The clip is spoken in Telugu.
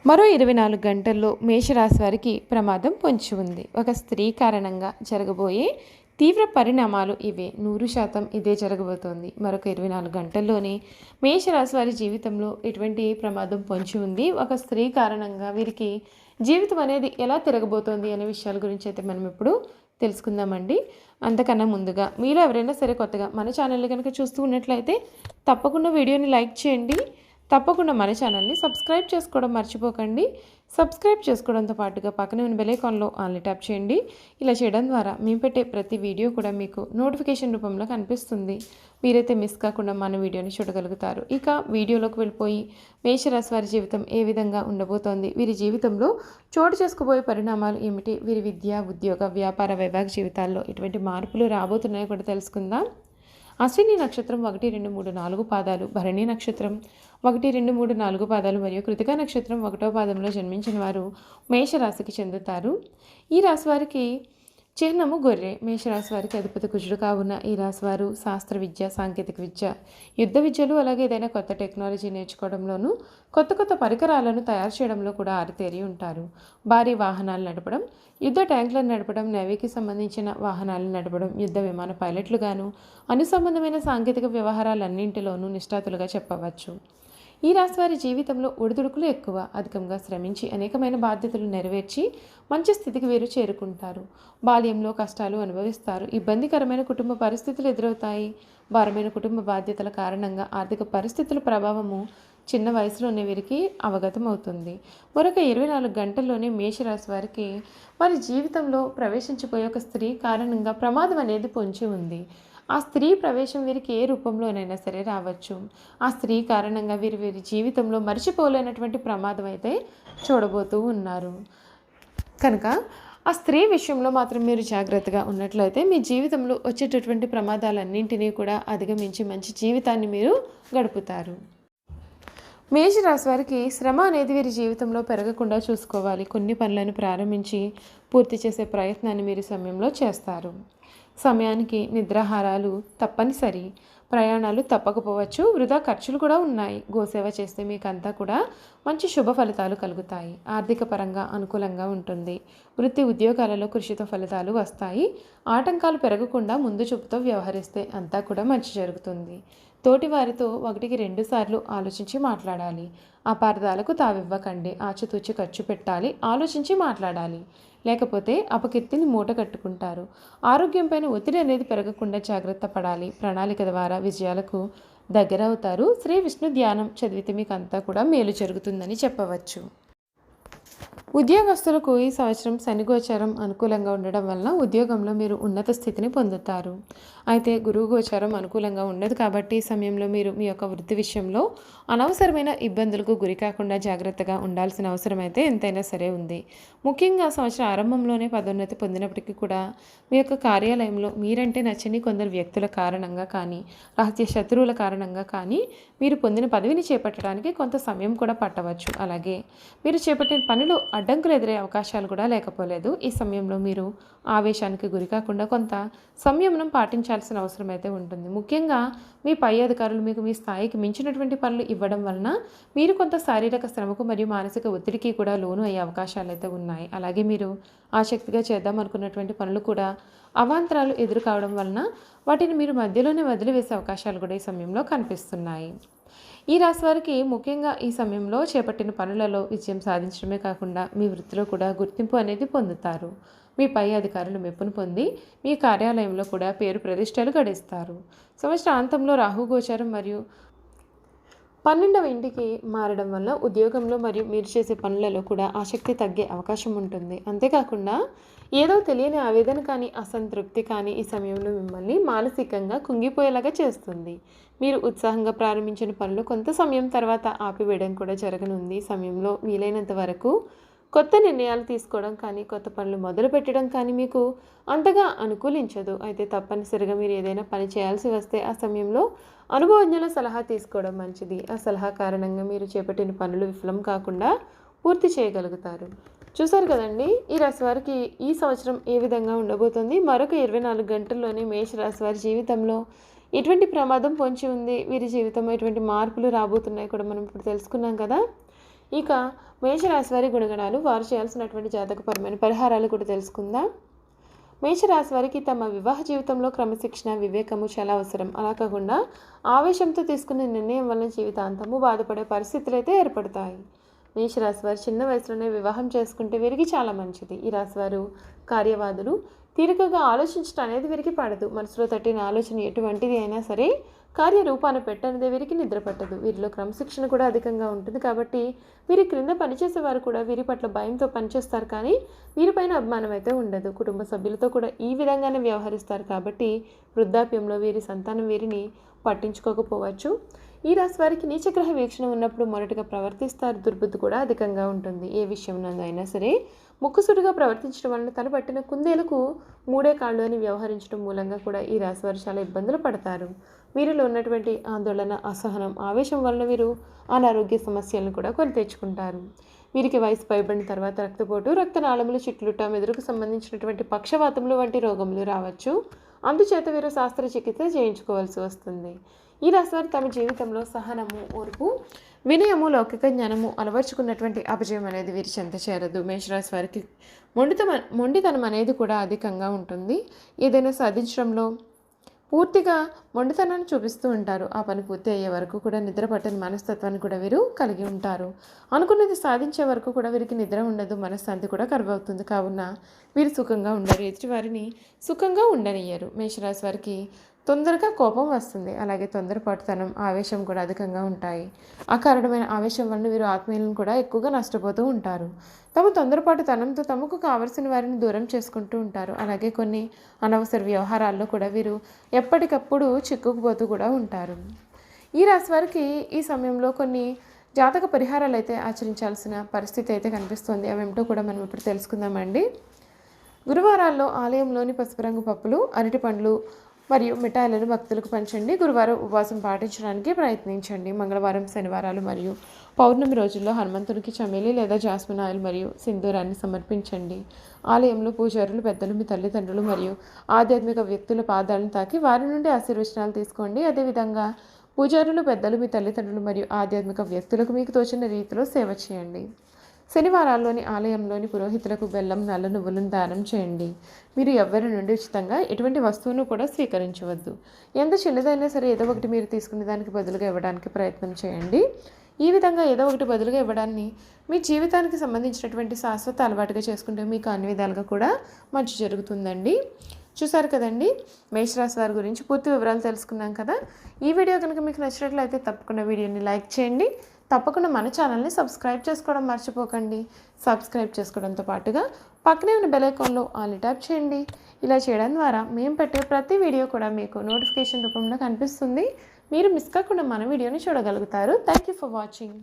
మరో 24 గంటల్లో మేషరాశి వారికి ప్రమాదం పొంచి ఉంది. ఒక స్త్రీ కారణంగా జరగబోయే తీవ్ర పరిణామాలు ఇవే. 100% ఇదే జరగబోతోంది. మరొక 24 గంటల్లోనే మేషరాశి వారి జీవితంలో ఎటువంటి ప్రమాదం పొంచి ఉంది, ఒక స్త్రీ కారణంగా వీరికి జీవితం అనేది ఎలా తిరగబోతోంది అనే విషయాల గురించి అయితే మనం ఇప్పుడు తెలుసుకుందామండి. అంతకన్నా ముందుగా మీలో ఎవరైనా సరే కొత్తగా మన ఛానల్ని కనుక చూస్తూ ఉన్నట్లయితే తప్పకుండా వీడియోని లైక్ చేయండి. తప్పకుండా మన ఛానల్ని సబ్స్క్రైబ్ చేసుకోవడం మర్చిపోకండి. సబ్స్క్రైబ్ చేసుకోవడంతో పాటుగా పక్కనే ఉన్న బెల్ ఐకాన్లో ఆన్లీ ట్యాప్ చేయండి. ఇలా చేయడం ద్వారా మేము పెట్టే ప్రతి వీడియో కూడా మీకు నోటిఫికేషన్ రూపంలో కనిపిస్తుంది. మీరైతే మిస్ కాకుండా మన వీడియోని చూడగలుగుతారు. ఇక వీడియోలోకి వెళ్ళిపోయి మేషరాశి వారి జీవితం ఏ విధంగా ఉండబోతోంది, వీరి జీవితంలో చోటు చేసుకోబోయే పరిణామాలు ఏమిటి, వీరి విద్య, ఉద్యోగ, వ్యాపార, వైవాహిక జీవితాల్లో ఎటువంటి మార్పులు రాబోతున్నాయో కూడా తెలుసుకుందాం. అశ్విని నక్షత్రం 1, 2, 3, 4 పాదాలు, భరణి నక్షత్రం 1, 2, 3, 4 పాదాలు మరియు కృతికా నక్షత్రం 1వ పాదంలో జన్మించిన వారు మేషరాశికి చెందుతారు. ఈ రాశి వారికి చిహ్నము గొర్రె. మేషరాశి వారికి అధిపతి కుజుడు కావున ఈ రాశి వారు శాస్త్ర విద్య, సాంకేతిక విద్య, యుద్ధ విద్యలు, అలాగే ఏదైనా కొత్త టెక్నాలజీ నేర్చుకోవడంలోనూ కొత్త కొత్త పరికరాలను తయారు చేయడంలో కూడా ఆరితేరి ఉంటారు. భారీ వాహనాలు నడపడం, యుద్ధ ట్యాంకులను నడపడం, నేవీకి సంబంధించిన వాహనాలను నడపడం, యుద్ధ విమాన పైలట్లుగాను, అనుసంబంధమైన సాంకేతిక వ్యవహారాలన్నింటిలోనూ నిష్ణాతులుగా చెప్పవచ్చు. ఈ రాశివారి జీవితంలో ఒడిదుడుకులు ఎక్కువ. అధికంగా శ్రమించి అనేకమైన బాధ్యతలు నెరవేర్చి మంచి స్థితికి వీరు చేరుకుంటారు. బాల్యంలో కష్టాలు అనుభవిస్తారు. ఇబ్బందికరమైన కుటుంబ పరిస్థితులు ఎదురవుతాయి. భారమైన కుటుంబ బాధ్యతల కారణంగా ఆర్థిక పరిస్థితుల ప్రభావము చిన్న వయసులోనే వీరికి అవగతం అవుతుంది. మరొక 24 గంటల్లోనే మేషరాశి వారికి వారి జీవితంలో ప్రవేశించిపోయే ఒక స్త్రీ కారణంగా ప్రమాదం అనేది పొంచి ఉంది. ఆ స్త్రీ ప్రవేశం వీరికి ఏ రూపంలోనైనా సరే రావచ్చు. ఆ స్త్రీ కారణంగా వీరి జీవితంలో మర్చిపోలేనటువంటి ప్రమాదం అయితే చూడబోతూ ఉన్నారు. కనుక ఆ స్త్రీ విషయంలో మాత్రం మీరు జాగ్రత్తగా ఉన్నట్లయితే మీ జీవితంలో వచ్చేటటువంటి ప్రమాదాలన్నింటినీ కూడా అధిగమించి మంచి జీవితాన్ని మీరు గడుపుతారు. మేషరాశి వారికి శ్రమ అనేది వీరి జీవితంలో పెరగకుండా చూసుకోవాలి. కొన్ని పనులను ప్రారంభించి పూర్తి చేసే ప్రయత్నాన్ని మీరు సమయంలో చేస్తారు. సమయానికి నిద్రాహారాలు తప్పనిసరి. ప్రయాణాలు తప్పకపోవచ్చు. వృధా ఖర్చులు కూడా ఉన్నాయి. గోసేవ చేస్తే మీకంతా కూడా మంచి శుభ ఫలితాలు కలుగుతాయి. ఆర్థిక పరంగా అనుకూలంగా ఉంటుంది. వృత్తి ఉద్యోగాలలో కృషితో ఫలితాలు వస్తాయి. ఆటంకాలు పెరగకుండా ముందు చూపుతో వ్యవహరిస్తే అంతా కూడా మంచి జరుగుతుంది. తోటి వారితో 1కి 2 సార్లు ఆలోచించి మాట్లాడాలి. అపార్థాలకు తావివ్వకండి. ఆచితూచి ఖర్చు పెట్టాలి. ఆలోచించి మాట్లాడాలి. లేకపోతే అపకీర్తిని మూట కట్టుకుంటారు. ఆరోగ్యంపైన ఒత్తిడి అనేది పెరగకుండా జాగ్రత్త పడాలి. ప్రణాళిక ద్వారా విజయాలకు దగ్గరవుతారు. శ్రీ విష్ణు ధ్యానం చదివితే మీకు అంతా కూడా మేలు జరుగుతుందని చెప్పవచ్చు. ఉద్యోగస్తులకు ఈ సంవత్సరం శని గోచారం అనుకూలంగా ఉండడం వలన ఉద్యోగంలో మీరు ఉన్నత స్థితిని పొందుతారు. అయితే గురువు గోచారం అనుకూలంగా ఉండదు కాబట్టి ఈ సమయంలో మీరు మీ యొక్క వృత్తి విషయంలో అనవసరమైన ఇబ్బందులకు గురి కాకుండా జాగ్రత్తగా ఉండాల్సిన అవసరం అయితే ఎంతైనా సరే ఉంది. ముఖ్యంగా సంవత్సరం ఆరంభంలోనే పదోన్నతి పొందినప్పటికీ కూడా మీ యొక్క కార్యాలయంలో మీరంటే నచ్చని కొందరు వ్యక్తుల కారణంగా కానీ, రహస్య శత్రువుల కారణంగా కానీ మీరు పొందిన పదవిని చేపట్టడానికి కొంత సమయం కూడా పట్టవచ్చు. అలాగే మీరు చేపట్టిన పనులు అడ్డంకులు ఎదురయ్యే అవకాశాలు కూడా లేకపోలేదు. ఈ సమయంలో మీరు ఆవేశానికి గురి కాకుండా కొంత సంయమనం పాటించాల్సిన అవసరం అయితే ఉంటుంది. ముఖ్యంగా మీ పై అధికారులు మీకు మీ స్థాయికి మించినటువంటి పనులు ఇవ్వడం వలన మీరు కొంత శారీరక శ్రమకు మరియు మానసిక ఒత్తిడికి కూడా లోను అయ్యే అవకాశాలు అయితే ఉన్నాయి. అలాగే మీరు ఆసక్తిగా చేద్దాం అనుకున్నటువంటి పనులు కూడా అవాంతరాలు ఎదురు కావడం వలన వాటిని మీరు మధ్యలోనే వదిలివేసే అవకాశాలు కూడా ఈ సమయంలో కనిపిస్తున్నాయి. ఈ రాశి వారికి ముఖ్యంగా ఈ సమయంలో చేపట్టిన పనులలో విజయం సాధించడమే కాకుండా మీ వృత్తిలో కూడా గుర్తింపు అనేది పొందుతారు. మీ పై అధికారులు మెప్పును పొంది మీ కార్యాలయంలో కూడా పేరు ప్రతిష్టలు గడిస్తారు. సంవత్సరాంతంలో రాహు గోచారం మరియు 12వ ఇంటికి మారడం వల్ల ఉద్యోగంలో మరియు మీరు చేసే పనులలో కూడా ఆసక్తి తగ్గే అవకాశం ఉంటుంది. అంతేకాకుండా ఏదో తెలియని ఆవేదన కానీ, అసంతృప్తి కానీ ఈ సమయంలో మిమ్మల్ని మానసికంగా కుంగిపోయేలాగా చేస్తుంది. మీరు ఉత్సాహంగా ప్రారంభించిన పనులు కొంత సమయం తర్వాత ఆపివేయడం కూడా జరగనుంది. సమయంలో వీలైనంత వరకు కొత్త నిర్ణయాలు తీసుకోవడం కానీ, కొత్త పనులు మొదలు పెట్టడం కానీ మీకు అంతగా అనుకూలించదు. అయితే తప్పనిసరిగా మీరు ఏదైనా పని చేయాల్సి వస్తే ఆ సమయంలో అనుభవజ్ఞుల సలహా తీసుకోవడం మంచిది. ఆ సలహా కారణంగా మీరు చేపట్టిన పనులు విఫలం కాకుండా పూర్తి చేయగలుగుతారు. చూసారు కదండి, ఈ రాశి వారికి ఈ సంవత్సరం ఏ విధంగా ఉండబోతుంది. మరొక 24 గంటల్లోనే మేషరాశి వారి జీవితంలో ఎటువంటి ప్రమాదం పొంచి ఉంది, వీరి జీవితంలో ఎటువంటి మార్పులు రాబోతున్నాయి కూడా మనం ఇప్పుడు తెలుసుకున్నాం కదా. ఇక మేషరాశి వారి గుణగణాలు, వారు చేయాల్సినటువంటి జాతకపరమైన పరిహారాలు కూడా తెలుసుకుందాం. మేషరాశి వారికి తమ వివాహ జీవితంలో క్రమశిక్షణ, వివేకము చాలా అవసరం. అలా కాకుండా ఆవేశంతో తీసుకునే నిర్ణయం వలన జీవితాంతము బాధపడే పరిస్థితులు అయితే ఏర్పడతాయి. మేషరాశి వారు చిన్న వయసులోనే వివాహం చేసుకుంటే వీరికి చాలా మంచిది. ఈ రాశివారు కార్యవాదులు. తీరికగా ఆలోచించడం అనేది వీరికి పడదు. మనసులో తట్టిన ఆలోచన ఎటువంటిది అయినా సరే కార్యరూపాన్ని పెట్టనిదే వీరికి నిద్ర పట్టదు. వీరిలో క్రమశిక్షణ కూడా అధికంగా ఉంటుంది. కాబట్టి వీరి క్రింద పనిచేసే వారు కూడా వీరి పట్ల భయంతో పనిచేస్తారు, కానీ వీరిపైన అభిమానం అయితే ఉండదు. కుటుంబ సభ్యులతో కూడా ఈ విధంగానే వ్యవహరిస్తారు. కాబట్టి వృద్ధాప్యంలో వీరి సంతానం వీరిని పట్టించుకోకపోవచ్చు. ఈ రాశి వారికి నీచగ్రహ వీక్షణ ఉన్నప్పుడు మొదటగా ప్రవర్తిస్తారు. దుర్బుద్ధి కూడా అధికంగా ఉంటుంది. ఏ విషయంలోనైనా సరే ముక్కుసూటిగా ప్రవర్తించడం వలన తల పట్టిన కుందేలకు మూడే కాళ్ళు అని వ్యవహరించడం మూలంగా కూడా ఈ రాశి వారు చాలా ఇబ్బందులు పడతారు. వీరిలో ఉన్నటువంటి ఆందోళన, అసహనం, ఆవేశం వలన వీరు అనారోగ్య సమస్యలను కూడా కొని తెచ్చుకుంటారు. వీరికి వయసు పైబడిన తర్వాత రక్తపోటు, రక్తనాళములు చిట్లుట, మెదడుకు సంబంధించినటువంటి పక్షవాతములు వంటి రోగములు రావచ్చు. అందుచేత వీరు శస్త్రచికిత్స చేయించుకోవాల్సి వస్తుంది. ఈ రాశివారు తమ జీవితంలో సహనము, ఓర్పు, వినయము, లౌకిక జ్ఞానము అలవర్చుకున్నటువంటి అపజయం అనేది వీరి చెంత చేరదు. మేషరాశి వారికి మొండితనం అనేది కూడా అధికంగా ఉంటుంది. ఏదైనా సాధించడంలో పూర్తిగా మొండితనాన్ని చూపిస్తూ ఉంటారు. ఆ పని పూర్తి అయ్యే వరకు కూడా నిద్ర పట్టని మనస్తత్వాన్ని కూడా వీరు కలిగి ఉంటారు. అనుకున్నది సాధించే వరకు కూడా వీరికి నిద్ర ఉండదు, మనశ్శాంతి కూడా కరువవుతుంది. కావున వీరు సుఖంగా ఉండరు, ఎదుటి వారిని సుఖంగా ఉండనియ్యరు. మేషరాశి వారికి తొందరగా కోపం వస్తుంది. అలాగే తొందరపాటుతనం, ఆవేశం కూడా అధికంగా ఉంటాయి. అకారణమైన ఆవేశం వలన వీరు ఆత్మీయులను కూడా ఎక్కువగా నష్టపోతూ ఉంటారు. తమ తొందరపాటుతనంతో తమకు కావలసిన వారిని దూరం చేసుకుంటూ ఉంటారు. అలాగే కొన్ని అనవసర వ్యవహారాల్లో కూడా వీరు ఎప్పటికప్పుడు చిక్కుకుపోతూ కూడా ఉంటారు. ఈ రాశి వారికి ఈ సమయంలో కొన్ని జాతక పరిహారాలు అయితే ఆచరించాల్సిన పరిస్థితి అయితే కనిపిస్తుంది. అవేమిటో కూడా మనం ఇప్పుడు తెలుసుకుందామండి. గురువారాల్లో ఆలయంలోని పసుపు రంగు పప్పులు, అరటి పండ్లు మరియు మిఠాయిలను భక్తులకు పంచండి. గురువారం ఉపవాసం పాటించడానికి ప్రయత్నించండి. మంగళవారం, శనివారాలు మరియు పౌర్ణమి రోజుల్లో హనుమంతునికి చమేలి లేదా జాస్మిన్ ఆయిల్ మరియు సింధూరాన్ని సమర్పించండి. ఆలయంలో పూజారులు, పెద్దలు, మీ తల్లిదండ్రులు మరియు ఆధ్యాత్మిక వ్యక్తుల పాదాలను తాకి వారి నుండి ఆశీర్వచనాలు తీసుకోండి. అదేవిధంగా పూజారులు, పెద్దలు, మీ తల్లిదండ్రులు మరియు ఆధ్యాత్మిక వ్యక్తులకు మీకు తోచిన రీతిలో సేవ చేయండి. శనివారాల్లోని ఆలయంలోని పురోహితులకు బెల్లం, నల్ల నువ్వులను దానం చేయండి. మీరు ఎవ్వరి నుండి ఉచితంగా ఎటువంటి వస్తువును కూడా స్వీకరించవద్దు. ఎంత చిన్నదైనా సరే ఏదో ఒకటి మీరు తీసుకునే దానికి బదులుగా ఇవ్వడానికి ప్రయత్నం చేయండి. ఈ విధంగా ఏదో ఒకటి బదులుగా ఇవ్వడాన్ని మీ జీవితానికి సంబంధించినటువంటి శాశ్వత అలవాటుగా చేసుకుంటే మీకు అన్ని విధాలుగా కూడా మంచి జరుగుతుందండి. చూసారు కదండి, మేషరాశి వారి గురించి పూర్తి వివరాలు తెలుసుకున్నాం కదా. ఈ వీడియో కనుక మీకు నచ్చినట్లయితే తప్పకుండా వీడియోని లైక్ చేయండి. తప్పకుండా మన ఛానల్ని సబ్స్క్రైబ్ చేసుకోవడం మర్చిపోకండి. సబ్స్క్రైబ్ చేసుకోవడంతో పాటుగా పక్కనే ఉన్న బెల్ ఐకాన్లో ఆల్ ట్యాప్ చేయండి. ఇలా చేయడం ద్వారా మేము పెట్టే ప్రతి వీడియో కూడా మీకు నోటిఫికేషన్ రూపంలో కనిపిస్తుంది. మీరు మిస్ కాకుండా మన వీడియోని చూడగలుగుతారు. Thank you for watching.